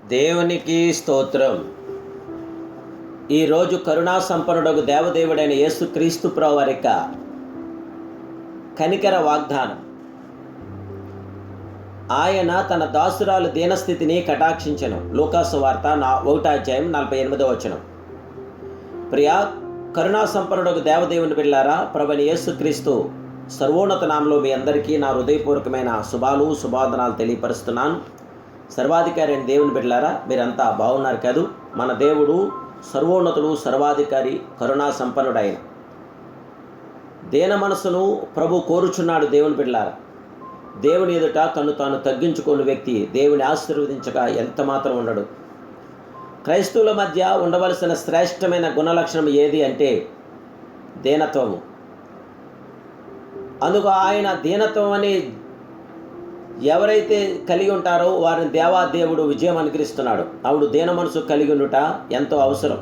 దేవునికి స్తోత్రం. ఈరోజు కరుణా సంపన్నుడగు దేవదేవుడైన యేసుక్రీస్తు ప్రభువు వారి యొక్క కనికర వాగ్దానం. ఆయన తన దాసురాలు దీనస్థితిని కటాక్షించెను. లూకాసు వార్త 1:48. ప్రియా కరుణా సంపన్నుడగు దేవదేవుని బిడ్డలారా, ప్రభువైన యేసుక్రీస్తు సర్వోన్నత నామములో మీ అందరికీ నా హృదయపూర్వకమైన శుభావందనాలు తెలియపరుస్తున్నాను. సర్వాధికారి అయిన దేవుని బిడ్డలారా, మీరంతా బాగున్నారు కాదు? మన దేవుడు సర్వోన్నతుడు, సర్వాధికారి, కరుణా సంపన్నుడైన దీన మనసును ప్రభు కోరుచున్నాడు. దేవుని బిడ్డలారా, దేవుని ఎదుట తను తాను తగ్గించుకున్న వ్యక్తి దేవుని ఆశీర్వదించక ఎంత మాత్రం ఉండడు. క్రైస్తవుల మధ్య ఉండవలసిన శ్రేష్టమైన గుణలక్షణం ఏది అంటే దీనత్వము. అందుకు ఆయన దీనత్వం అని ఎవరైతే కలిగి ఉంటారో వారిని దేవాదేవుడు విజయం అనుగ్రహిస్తున్నాడు. ఆవిడ దీన మనసు కలిగి ఉండుట ఎంతో అవసరం.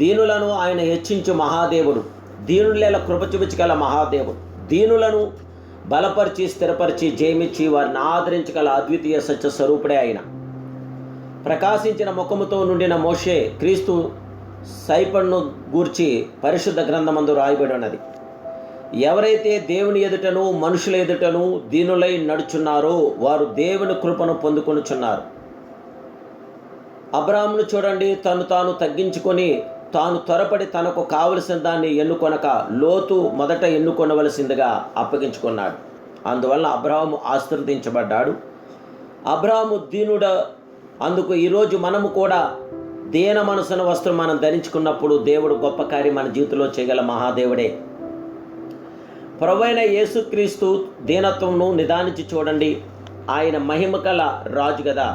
దీనులను ఆయన హెచ్చించు మహాదేవుడు, దీనుల కృప చూపించగల మహాదేవుడు, దీనులను బలపరిచి స్థిరపరిచి జయమిచ్చి వారిని ఆదరించగల అద్వితీయ సత్య స్వరూపుడే ఆయన. ప్రకాశించిన ముఖముతో నుండిన మోషే క్రీస్తు సైపన్ను గూర్చి పరిశుద్ధ గ్రంథమందు రాయబడి ఉన్నది. ఎవరైతే దేవుని ఎదుటను మనుషుల ఎదుటను దీనులై నడుచున్నారో వారు దేవుని కృపను పొందుకొనుచున్నారు. అబ్రాహామును చూడండి, తాను తగ్గించుకొని తాను త్వరపడి తనకు కావలసిన దాన్ని ఎన్నుకొనక లోతు మొదట ఎన్నుకొనవలసిందిగా అప్పగించుకున్నాడు. అందువల్ల అబ్రాహాము ఆశీర్వదించబడ్డాడు. అబ్రాహాము దీనుడ. అందుకు ఈరోజు మనము కూడా దీన మనసున వస్త్రం మనం ధరించుకున్నప్పుడు దేవుడు గొప్ప కార్యం మన జీవితంలో చేయగల మహాదేవుడే. ప్రభువైన యేసుక్రీస్తు దీనత్వమును నిదానించి చూడండి. ఆయన మహిమ కల రాజు కదా,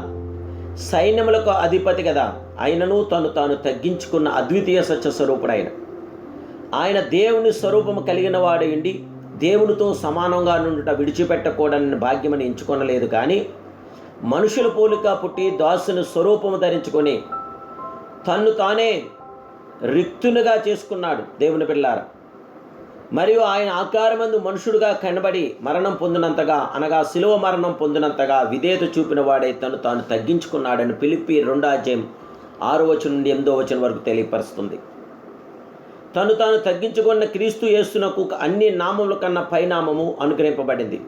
సైన్యములకు అధిపతి కదా. ఆయనను తాను తగ్గించుకున్న అద్వితీయ సత్య స్వరూపుడు ఆయన దేవుని స్వరూపము కలిగిన వాడేయండి. దేవునితో సమానంగా నుండుట విడిచిపెట్టకూడని భాగ్యమని ఎంచుకొనలేదు, కానీ మనుషుల పోలిక పుట్టి దాసుని స్వరూపము ధరించుకొని తానే రిక్తునిగా చేసుకున్నాడు. దేవుని పిల్లారా, మరియు ఆయన ఆకారమందు మనుషుడుగా కనబడి మరణం పొందినంతగా, అనగా శిలువ మరణం పొందినంతగా విధేయత చూపిన వాడే తాను తగ్గించుకున్నాడని ఫిలిప్పీ 2:6 నుండి 8 వరకు తెలియపరుస్తుంది. తాను తగ్గించుకున్న క్రీస్తు యేసునకు అన్ని నామముల కన్నా పైనామము అనుగ్రహింపబడింది.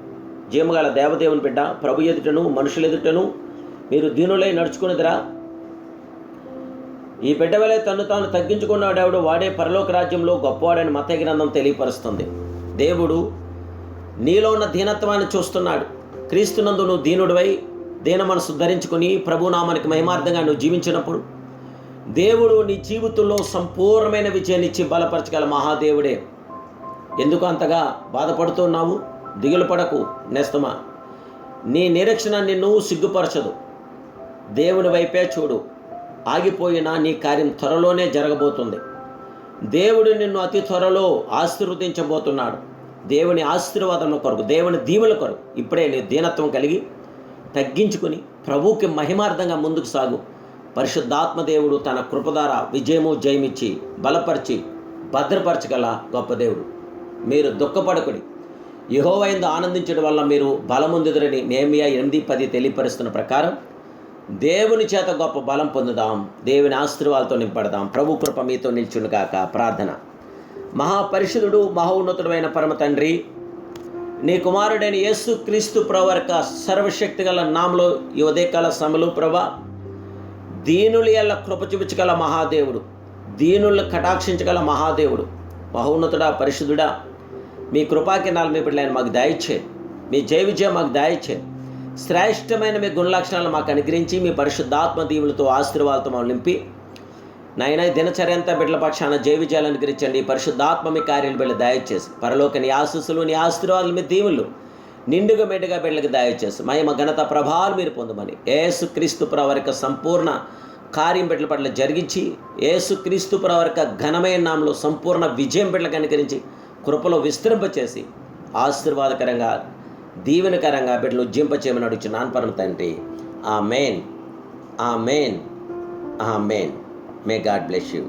జీవగల దేవదేవుని బిడ్డ, ప్రభు ఎదుటను మనుషుల ఎదుటను మీరు దీనులై నడుచుకున్నదిరా. ఈ బిడ్డ వలె తాను తగ్గించుకున్నాడెవడు వాడే పరలోక రాజ్యంలో గొప్పవాడని మత గ్రంథం తెలియపరుస్తుంది. దేవుడు నీలో ఉన్న దీనత్వాన్ని చూస్తున్నాడు. క్రీస్తునందు నువ్వు దీనుడివై దీన మనసు ధరించుకుని ప్రభునామానికి మహిమార్థంగా నువ్వు జీవించినప్పుడు దేవుడు నీ జీవితంలో సంపూర్ణమైన విజయాన్నిచ్చి బలపరచగల మహాదేవుడే. ఎందుకు అంతగా బాధపడుతున్నావు? దిగులు పడకు నేస్తమా. నీ నిరీక్షణ నిన్ను సిగ్గుపరచదు. దేవుని వైపే చూడు. ఆగిపోయినా నీ కార్యం త్వరలోనే జరగబోతుంది. దేవుడు నిన్ను అతి త్వరలో ఆశీర్వదించబోతున్నాడు. దేవుని ఆశీర్వాదం కొరకు, దేవుని దీవెల కొరకు ఇప్పుడే నీ దీనత్వం కలిగి తగ్గించుకుని ప్రభువుకి మహిమార్థంగా ముందుకు సాగు. పరిశుద్ధాత్మ దేవుడు తన కృపధార విజయము జయమిచ్చి బలపరిచి భద్రపరచగల గొప్ప దేవుడు. మీరు దుఃఖపడకుడి, యెహోవా యందు ఆనందించడం వల్ల మీరు బలముందుదరని నెహెమ్యా 8:10 తెలియపరుస్తున్న ప్రకారం దేవుని చేత గొప్ప బలం పొందుదాం. దేవుని ఆశీర్వాదాలతో నింపడదాం. ప్రభు కృప మీతో నిల్చునుగాక. ప్రార్థన. మహాపరిశుద్ధుడు, మహోన్నతుడైన పరమ తండ్రి, నీ కుమారుడైన యేసుక్రీస్తు ప్రభు యొక్క సర్వశక్తి గల నామములో ఈ ఉదయకాల సమయంలో ప్రభా, దీనుల ఎల్ల కృప చూపించగల మహాదేవుడు, దీనులను కటాక్షించగల మహాదేవుడు, మహోన్నతుడా, పరిశుద్ధుడా, మీ కృపాకిరణాలు మీ బిడ్డలైన మాకు దయచే. మీ జయ విజయం మాకు దయచే. శ్రేష్టమైన మీ గుణలక్షణాలు మాకు అనుగ్రహించి మీ పరిశుద్ధాత్మ దీవులతో ఆశీర్వాదాలతో మమ్మల్ని నింపి నాయన దినచర్య అంతా బిడ్డల పక్షాన జయ విజయాలు అనుగ్రహించండి. పరిశుద్ధాత్మ మీ కార్యాలు బిడ్డ దయచేసి పరలోక నీ ఆశీస్సులు, నీ ఆశీర్వాదాలు, మీ దీవులు నిండుగా మెండుగా బిడ్డలకు దయచేసి మహిమ ఘనత ప్రభావాలు మీరు పొందమని యేసుక్రీస్తు ప్రభు వారి యొక్క సంపూర్ణ కార్యం బిడ్డల పట్ల జరిగించి యేసుక్రీస్తు ప్రభు వారి యొక్క ఘనమైన నామములో సంపూర్ణ విజయం బిడ్డలకు అనుగ్రహించి కృపలో విస్తరింపచేసి ఆశీర్వాదకరంగా దీవెనకరంగా బిడ్డలు ఉజ్జింపచేయమని అడుగుచున్నాను పరమ తండ్రి. Amen, amen, amen. May God bless you.